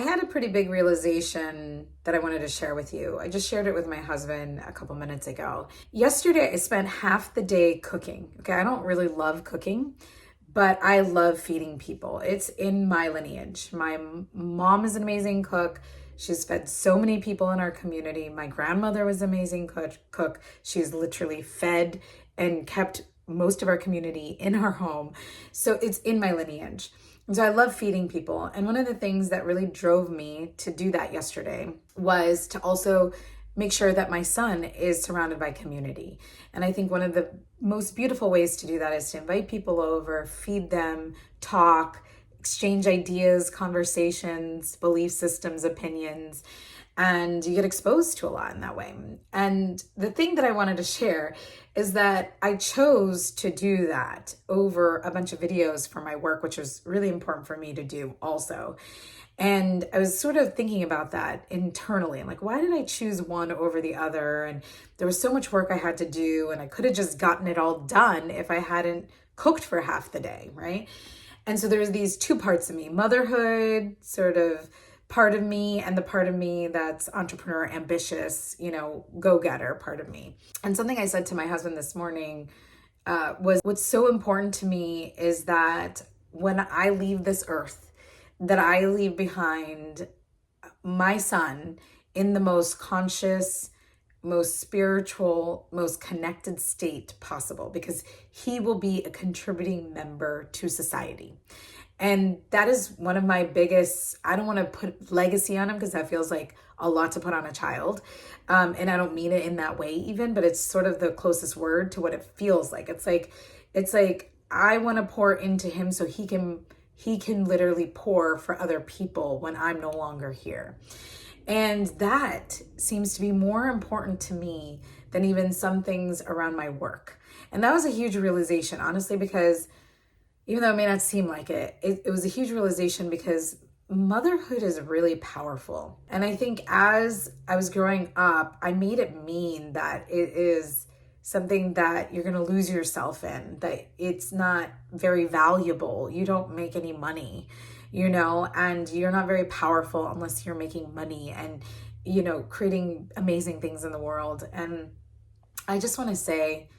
had a pretty big realization that I wanted to share with you. I just shared it with my husband a couple minutes ago. Yesterday, I spent half the day cooking. Okay, I don't really love cooking, but I love feeding people. It's in my lineage. My mom is an amazing cook. She's fed so many people in our community. My grandmother was an amazing cook. She's literally fed and kept most of our community in her home. So it's in my lineage. And so I love feeding people. And one of the things that really drove me to do that yesterday was to also make sure that my son is surrounded by community. And I think one of the most beautiful ways to do that is to invite people over, feed them, talk, exchange ideas, conversations, belief systems, opinions, and you get exposed to a lot in that way. And the thing that I wanted to share is that I chose to do that over a bunch of videos for my work, which was really important for me to do also. And I was sort of thinking about that internally. I'm like, why did I choose one over the other? And there was so much work I had to do, and I could have just gotten it all done if I hadn't cooked for half the day, right? And so there's these two parts of me: motherhood, sort of part of me, and the part of me that's entrepreneur, ambitious, go-getter part of me. And something I said to my husband this morning was, what's so important to me is that when I leave this earth, that I leave behind my son in the most conscious, most spiritual, most connected state possible, because he will be a contributing member to society. And that is one of my biggest, I don't want to put legacy on him because that feels like a lot to put on a child. And I don't mean it in that way even, but it's sort of the closest word to what it feels like. It's like I want to pour into him so he can literally pour for other people when I'm no longer here. And that seems to be more important to me than even some things around my work. And that was a huge realization, honestly, because even though it may not seem like it, it was a huge realization because motherhood is really powerful. And I think as I was growing up, I made it mean that it is something that you're going to lose yourself in, that it's not very valuable. You don't make any money, and you're not very powerful unless you're making money and, creating amazing things in the world. And I just want to say,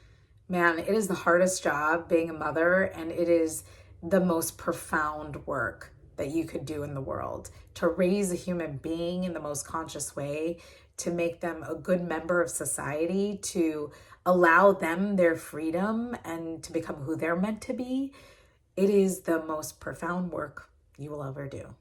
man, it is the hardest job being a mother, and it is the most profound work that you could do in the world. To raise a human being in the most conscious way, to make them a good member of society, to allow them their freedom and to become who they're meant to be. It is the most profound work you will ever do.